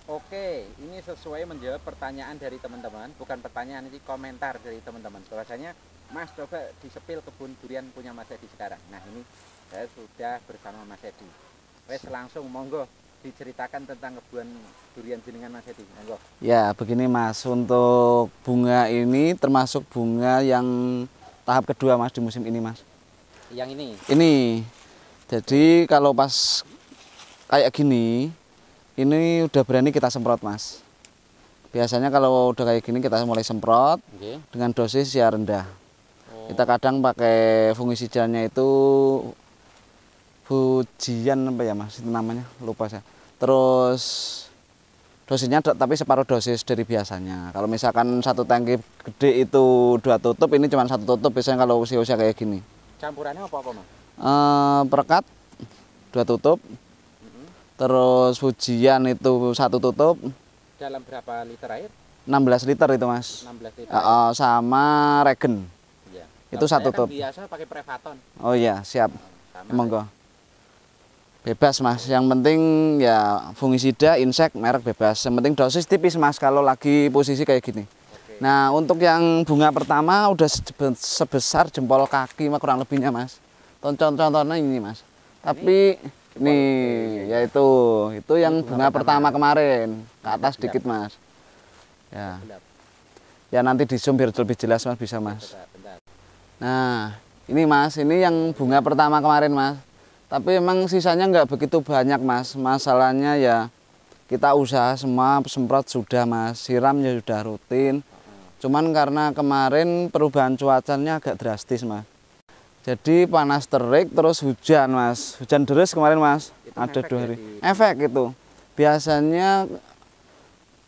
Oke, ini sesuai menjawab pertanyaan dari teman-teman, bukan pertanyaan, ini komentar dari teman-teman. Bahwasanya Mas coba disepil kebun durian punya Mas Edi sekarang. Nah ini saya sudah bersama Mas Edi. Wes langsung monggo diceritakan tentang kebun durian jenengan Mas Edi. Monggo. Ya, begini Mas, untuk bunga ini termasuk bunga yang tahap kedua Mas di musim ini Mas. Yang ini. Ini, jadi kalau pas kayak gini, ini udah berani kita semprot Mas. Biasanya kalau udah kayak gini kita mulai semprot dengan dosis yang rendah. Kita kadang pakai fungisidannya itu Fujian apa ya Mas itu namanya, lupa saya. Terus dosisnya tapi separuh dosis dari biasanya. Kalau misalkan satu tangki gede itu 2 tutup, ini cuma 1 tutup biasanya kalau usia-usia kayak gini. Campurannya apa Mas? Perekat 2 tutup. Terus Fujian itu 1 tutup. Dalam berapa liter air? 16 liter itu Mas. 16 liter. Sama Regen. Ya. Itu 1 tutup. Kan biasa pakai Prevaton. Oh iya, siap. Sama Monggo. Bebas Mas, yang penting ya fungisida, insek, merek bebas. Yang penting dosis tipis Mas kalau lagi posisi kayak gini. Oke. Nah untuk yang bunga pertama udah sebesar jempol kaki kurang lebihnya Mas. Contohnya ini Mas. Tapi ini yaitu yang bunga pertama kemarin, ke atas sedikit Mas. Ya. Ya nanti di zoom biar lebih jelas Mas, bisa Mas. Nah ini Mas, ini yang bunga pertama kemarin Mas. Tapi emang sisanya nggak begitu banyak Mas. Masalahnya ya kita usaha semua, semprot sudah Mas, siramnya sudah rutin. Cuman karena kemarin perubahan cuacanya agak drastis Mas. Jadi panas terik terus hujan Mas. Hujan deras kemarin Mas. Itu ada 2 hari. Efek itu. Biasanya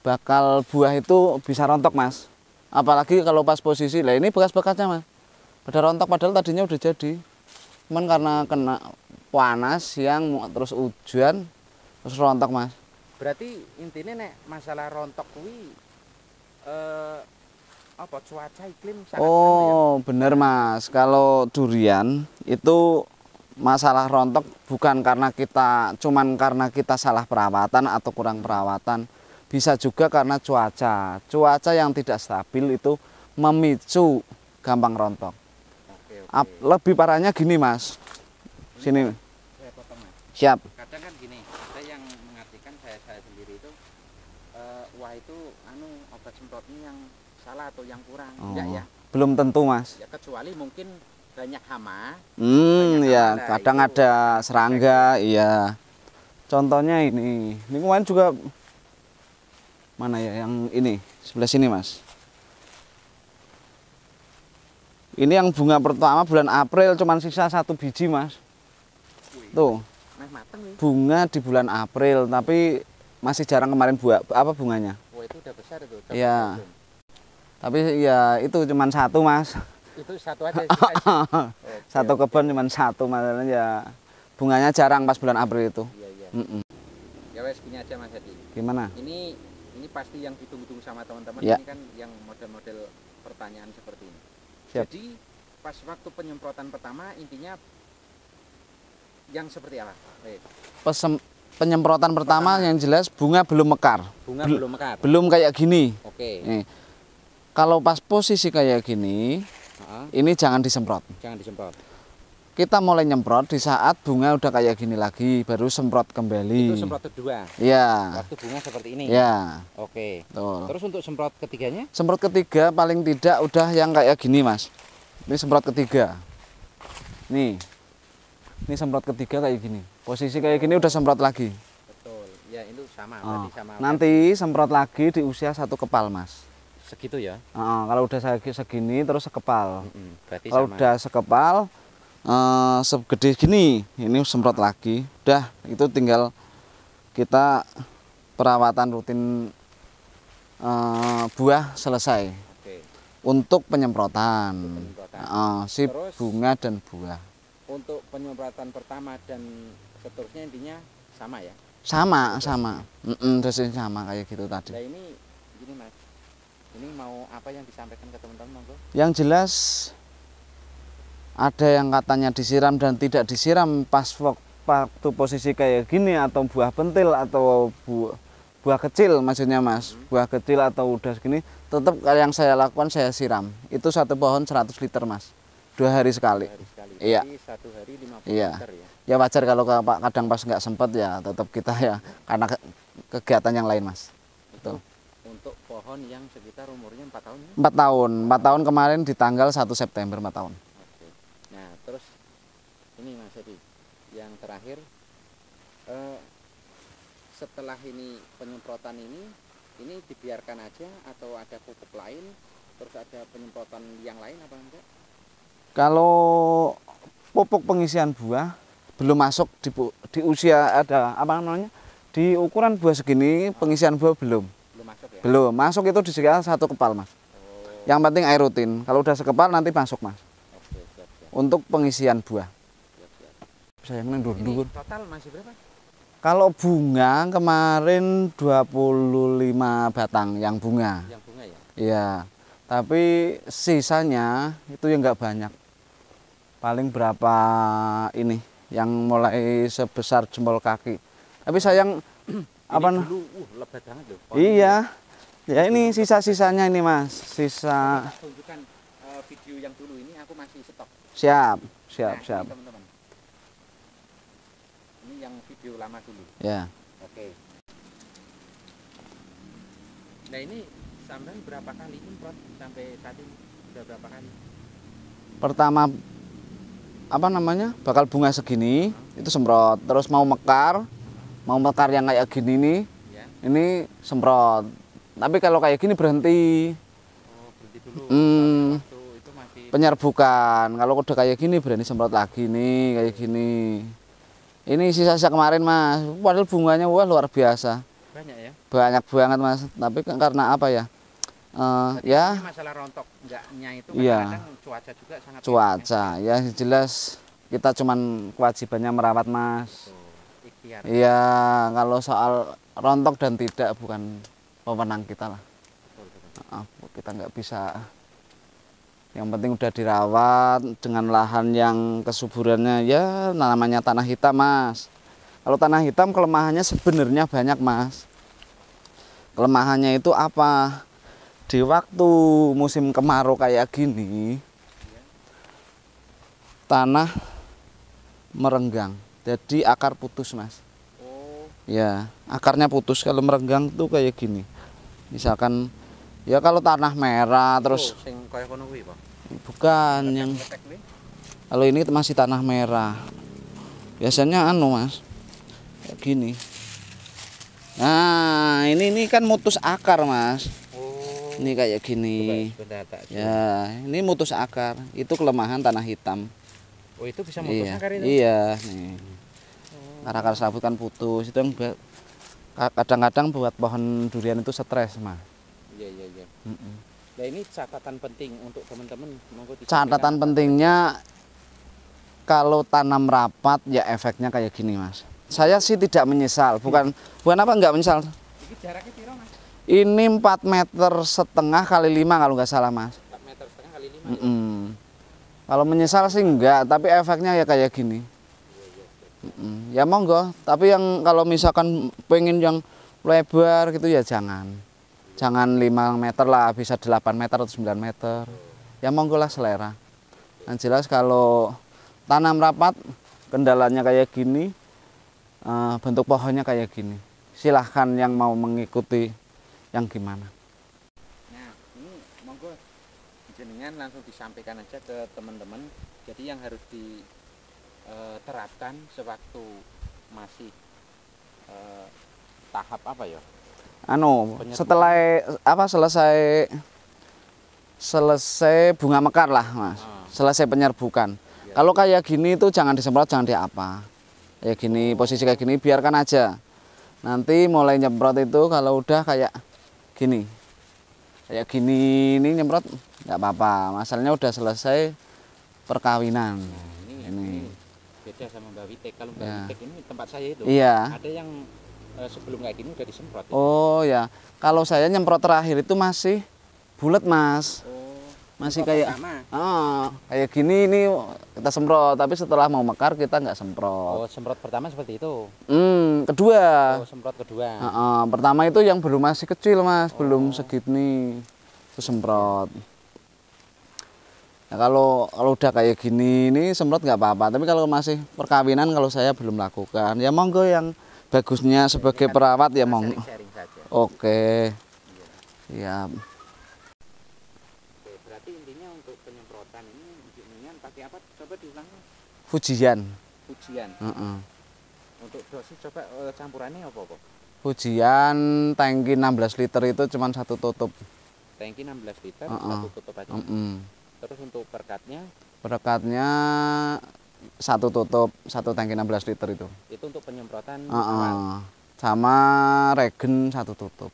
bakal buah itu bisa rontok Mas. Apalagi kalau pas posisi, lah ini bekas-bekasnya Mas. Pada rontok padahal tadinya udah jadi. Cuman karena kena panas siang terus hujan terus rontok Mas. Berarti intinya nek masalah rontok kuwi apa cuaca iklim sangat ya? Bener Mas, kalau durian itu masalah rontok bukan karena kita salah perawatan atau kurang perawatan, bisa juga karena cuaca yang tidak stabil itu memicu gampang rontok. Lebih parahnya gini Mas, sini saya potong Mas. Siap. Kadang kan gini, ada yang mengartikan saya sendiri itu wah itu obat semprotnya yang salah atau yang kurang. Enggak ya? Belum tentu Mas. Ya kecuali mungkin banyak hama. Ya kadang ada serangga, iya. Contohnya ini kemarin juga mana ya, yang ini sebelah sini Mas. Ini yang bunga pertama bulan April cuman sisa 1 biji Mas. Tuh. Bunga di bulan April tapi masih jarang kemarin bunganya. Oh itu udah besar itu. Iya. Tapi ya itu cuman 1 Mas. Itu 1 aja. Satu kebun cuman 1 masalahnya ya. Bunganya jarang pas bulan April itu. Iya. Ya wes gini aja Mas Edi. Gimana? Ini pasti yang ditunggu-tunggu sama teman-teman ya. Ini kan yang model-model pertanyaan seperti ini. Siap. Jadi pas waktu penyemprotan pertama intinya yang seperti apa? Penyemprotan pertama yang jelas bunga belum mekar. Bunga belum mekar. Belum kayak gini. Oke. Nih. Kalau pas posisi kayak gini, ini jangan disemprot. Jangan disemprot. Kita mulai nyemprot di saat bunga udah kayak gini lagi, baru semprot kembali. Itu semprot kedua. Iya. Waktu bunga seperti ini. Iya. Oke. Tuh. Terus untuk semprot ketiganya? Semprot ketiga paling tidak udah yang kayak gini Mas. Ini semprot ketiga. Nih. Ini semprot ketiga kayak gini. Posisi kayak gini udah semprot lagi. Betul. Ya itu sama. Berarti sama. Nanti semprot lagi di usia 1 kepal Mas. Segitu ya? Kalau udah segini terus sekepal. Berarti kalau sama. Udah sekepal segede gini, ini semprot lagi. Udah itu tinggal kita perawatan rutin buah selesai. Oke. Untuk penyemprotan. Si Terus, bunga dan buah. Untuk penyemprotan pertama dan seterusnya intinya sama ya? Sama. Dosisnya sama kayak gitu tadi. Nah ini gini Mas, ini mau apa yang disampaikan ke teman-teman monggo? Yang jelas ada yang katanya disiram dan tidak disiram pas waktu posisi kayak gini, atau buah pentil atau buah kecil maksudnya Mas, buah kecil atau udah segini, tetap yang saya lakukan saya siram. Itu satu pohon 100 liter Mas, 2 hari sekali. 2 hari sekali. Iya. Jadi 1 hari 50 Iya. liter ya. Ya wajar kalau kadang pas nggak sempet ya tetap kita ya karena kegiatan yang lain Mas. Itu. Untuk pohon yang sekitar umurnya 4 tahun ya? 4 tahun, 4 tahun kemarin di tanggal 1 September 4 tahun. Oke. Nah terus ini Mas Edi, yang terakhir setelah ini penyemprotan ini dibiarkan aja atau ada pupuk lain, terus ada penyemprotan yang lain apa enggak? Kalau pupuk pengisian buah belum masuk di usia ada apa namanya, di ukuran buah segini pengisian buah belum Masuk ya? belum masuk, itu di sekitar 1 kepal Mas. Yang penting air rutin, kalau udah sekepal nanti masuk Mas. Oke, siap. Untuk pengisian buah Siap. saya ngendur. Total masih berapa? Kalau bunga kemarin 25 batang yang bunga. Yang bunga ya? Iya, tapi sisanya itu yang nggak banyak. Paling berapa ini yang mulai sebesar jempol kaki. Tapi sayang apa nah? Dulu lebat banget loh. Iya. Ya ini sisa-sisanya ini Mas. Sisa. Tunjukkan video yang dulu ini aku masih stok. Siap. Nah, ini teman-teman. Ini yang video lama dulu. Ya. Oke. Nah ini sampai berapa kali nyemprot sampai saat ini? Sudah berapa kali? Pertama apa namanya? Bakal bunga segini itu semprot. Terus mau mekar yang kayak gini nih. Ya. Ini semprot. Tapi kalau kayak gini berhenti. Oh, berhenti dulu. Hmm. Waktu itu masih Penyerbukan. Kalau udah kayak gini berani semprot lagi nih kayak gini. Ini sisa-sisa kemarin Mas. Padahal bunganya wah luar biasa. banyak ya. Banyak banget Mas. Tapi karena apa ya? Ya ini masalah rontok enggaknya itu iya. kadang-kadang cuaca juga sangat Cuaca ya jelas kita cuman kewajibannya merawat Mas. ikhtiar. Iya, kalau soal rontok dan tidak bukan pemenang kita lah. Betul. Kita nggak bisa. Yang penting udah dirawat dengan lahan yang kesuburannya ya namanya tanah hitam Mas. Kalau tanah hitam kelemahannya sebenarnya banyak Mas. Kelemahannya itu apa? Di waktu musim kemarau kayak gini, tanah merenggang, jadi akar putus Mas. Oh, Ya, akarnya putus kalau merenggang tuh kayak gini. Misalkan ya kalau tanah merah terus sing kaya kono kuwi, Pak. bukan yang kalau ini masih tanah merah. Biasanya anu Mas, kayak gini. Nah, ini kan mutus akar Mas. Oh. Ini kayak gini. Ya, ini mutus akar. Itu kelemahan tanah hitam. Oh, itu bisa mutus Iya, akar itu. iya, nih. Akar sabut kan putus. Itu yang kadang-kadang buat pohon durian itu stres, Mas. Iya. Nah, ini catatan penting untuk teman-teman. Catatan pentingnya kalau tanam rapat ya efeknya kayak gini, Mas. Saya sih tidak menyesal, bukan apa enggak menyesal. Ini jaraknya piro, Mas? Ini 4,5 meter kali 5 kalau nggak salah Mas. 4,5 meter kali 5 ya? Kalau menyesal sih enggak, tapi efeknya ya kayak gini. Ya monggo, tapi yang kalau misalkan pengen yang lebar gitu ya jangan 5 meter lah, bisa 8 meter atau 9 meter. Ya monggo lah selera. Yang jelas kalau tanam rapat kendalanya kayak gini, bentuk pohonnya kayak gini. Silahkan yang mau mengikuti yang gimana. Nah, ini monggo jenengan langsung disampaikan aja ke teman-teman. Jadi yang harus diterapkan sewaktu masih tahap apa ya? Setelah selesai bunga mekar lah Mas. Selesai penyerbukan. Ya. Kalau kayak gini itu jangan disemprot, jangan diapa. Kayak gini, posisi kayak gini biarkan aja. Nanti mulai nyemprot itu kalau udah kayak gini. Kayak gini ini nyemprot nggak apa-apa. Masalahnya udah selesai perkawinan. Nah, ini beda sama Mbak Witek. Kalau Mbak Witek ini tempat saya itu. Iya. Ada yang sebelum kayak gini udah disemprot. Oh ya, kalau saya nyemprot terakhir itu masih bulat Mas. masih Semprot kayak kayak gini ini kita semprot, tapi setelah mau mekar kita nggak semprot. Oh, semprot pertama seperti itu. Kedua. Oh, semprot kedua. Pertama itu yang belum masih kecil mas, belum segini, itu semprot. Nah, kalau udah kayak gini ini semprot nggak apa-apa, tapi kalau masih perkawinan kalau saya belum lakukan, ya monggo yang bagusnya sebagai perawat ya monggo. Sharing saja. Oke. Siap. Oke, berarti intinya untuk penyemprotan ini pakai apa? Coba diulang. Fujian. Fujian. Untuk dosis coba campurannya apa? Fujian tangki 16 liter itu cuma satu tutup. Tangki 16 liter, satu tutup aja. Terus untuk perekatnya? Perekatnya satu tutup, satu tangki 16 liter itu. Itu untuk penyemprotan awal. Sama regen satu tutup.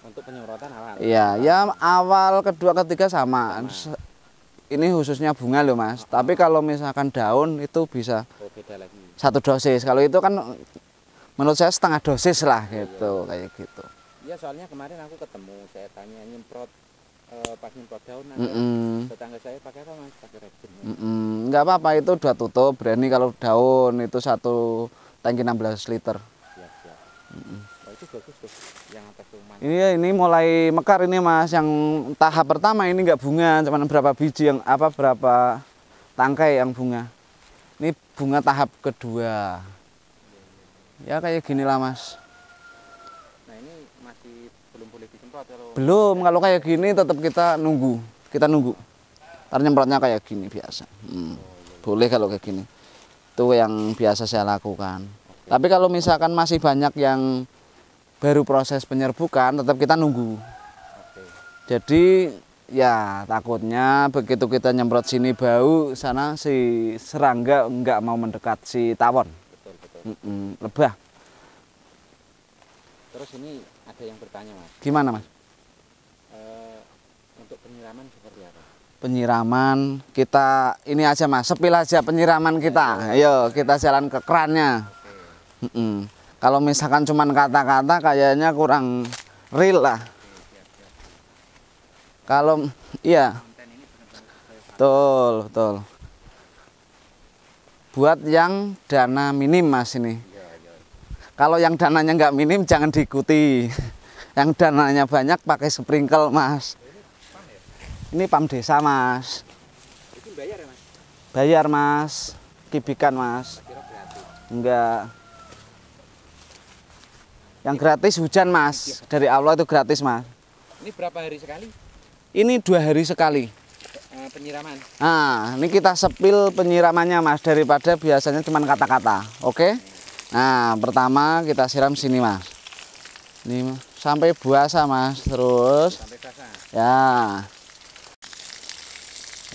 Untuk penyemprotan awal. Iya, ya awal, kedua, ketiga sama. Ini khususnya bunga loh mas. Tapi kalau misalkan daun itu bisa beda lagi. Satu dosis. Kalau itu kan menurut saya setengah dosis lah gitu, kayak gitu. Iya, soalnya kemarin aku ketemu, saya tanya nyemprot pas nyemprot daun, tetangga saya pakai apa mas? Pakai regen. Enggak apa-apa, itu dua tutup. Berani kalau daun itu satu tangki 16 liter. Siap. Oh, itu bagus tuh, yang atas rumah. Ini mulai mekar ini mas. Yang tahap pertama ini enggak bunga, cuman berapa biji berapa tangkai yang bunga. Ini bunga tahap kedua. Ya kayak gini lah mas. Nah ini masih belum boleh disemprot kalau... Belum, kalau kayak gini tetap kita nunggu. Ntar nyemprotnya kayak gini biasa. Boleh kalau kayak gini. Itu yang biasa saya lakukan. Tapi kalau misalkan masih banyak yang baru proses penyerbukan, tetap kita nunggu. Jadi ya takutnya begitu kita nyemprot sini bau, sana si serangga nggak mau mendekat, si tawon. Betul. Lebah. Terus ini ada yang bertanya mas. Gimana mas? Untuk penyiraman seperti apa? Penyiraman kita ini aja mas, sepil aja penyiraman kita. Ayo kita jalan ke kerannya. Kalau misalkan cuman kata-kata kayaknya kurang real lah. Kalau iya, betul. Buat yang dana minim mas ini. Kalau yang dananya nggak minim jangan diikuti. Yang dananya banyak pakai sprinkle mas. Ini pam desa mas. Itu bayar ya mas? Bayar mas, kibikan mas. Enggak. Yang gratis hujan mas, dari Allah itu gratis mas. Ini berapa hari sekali? Ini 2 hari sekali. Penyiraman. Nah, ini kita sepil penyiramannya mas, daripada biasanya cuma kata-kata. Oke? Nah, pertama kita siram sini mas. Ini sampai basah mas, terus. Sampai basah. Ya.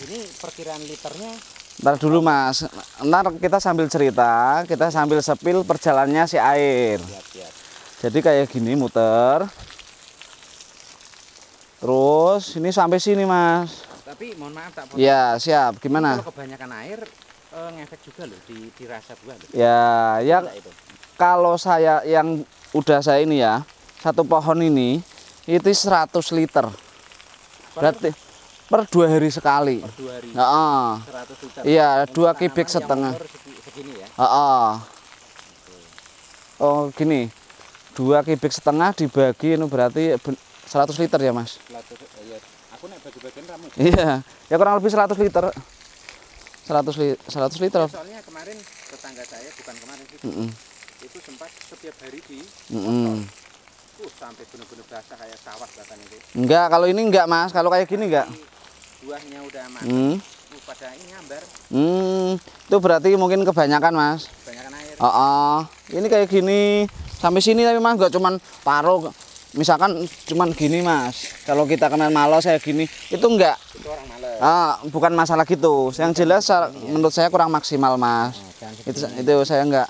Ini perkiraan liternya. Ntar dulu mas, ntar kita sambil cerita, kita sambil sepil perjalanannya si air. Siap. Jadi kayak gini muter. Terus ini sampai sini mas. Tapi mohon maaf tak potong. Ya siap. Gimana? Kalau kebanyakan air ngefek juga loh di rasa buah loh. Ya itu. Kalau saya yang udah saya ini ya, satu pohon ini itu 100 liter. Berarti per 2 hari sekali. Per 2 hari. 100 liter. Iya, 2 kubik setengah. Segini ya. Oh gini. 2 kubik setengah dibagi itu berarti 100 liter ya mas? 100, ya. Aku nek bagi-bagian ramu. Iya, ya kurang lebih 100 liter. 100 liter. Ya, soalnya kemarin tetangga saya, bukan kemarin sih, itu sempat setiap hari di sampai benar-benar basah kayak sawah bahkan itu. Enggak, kalau ini enggak mas, kalau kayak gini enggak. Buahnya udah matang, pada ini nyambar. Itu berarti mungkin kebanyakan mas. Kebanyakan air. Ini kayak gini. Sampai sini tapi mas enggak cuman paruh. Misalkan cuman gini mas. Kalau kita kenal malas kayak gini, itu enggak. Itu orang malas. Bukan masalah gitu. Yang jelas menurut saya kurang maksimal mas. Itu saya enggak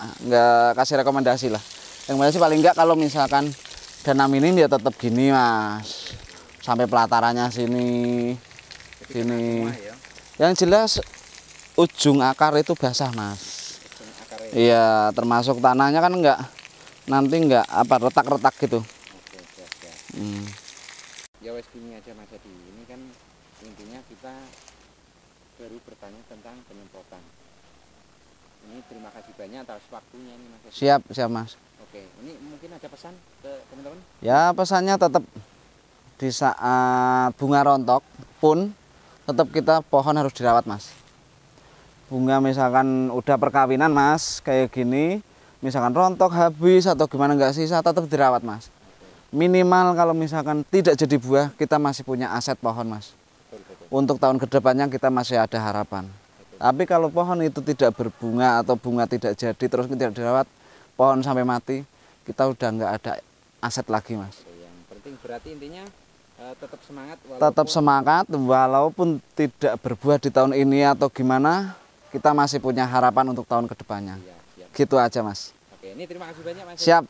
kasih rekomendasi lah. Rekomendasi paling enggak kalau misalkan dana minim ya tetap gini mas. Sampai pelatarannya sini. Sini. Yang jelas ujung akar itu basah mas. Iya, termasuk tanahnya kan enggak nanti enggak retak-retak gitu. Ya wes gini aja Mas Edi. Ini kan intinya kita baru bertanya tentang penyemprotan. Ini terima kasih banyak atas waktunya ini Mas. Siap, siap Mas. Oke, ini mungkin ada pesan ke teman-teman? Ya pesannya tetap di saat bunga rontok pun tetap kita pohon harus dirawat Mas. Bunga misalkan udah perkawinan Mas kayak gini, misalkan rontok habis atau gimana nggak sisa, tetap dirawat Mas. Minimal kalau misalkan tidak jadi buah, kita masih punya aset pohon Mas. Untuk tahun kedepannya kita masih ada harapan. Tapi kalau pohon itu tidak berbunga atau bunga tidak jadi terus tidak dirawat, pohon sampai mati, kita udah nggak ada aset lagi Mas. Yang penting berarti intinya tetap semangat walaupun... Tetap semangat walaupun tidak berbuah di tahun ini atau gimana, kita masih punya harapan untuk tahun kedepannya. Iya, siap. Gitu aja Mas. Oke, ini terima kasih banyak Mas. Siap.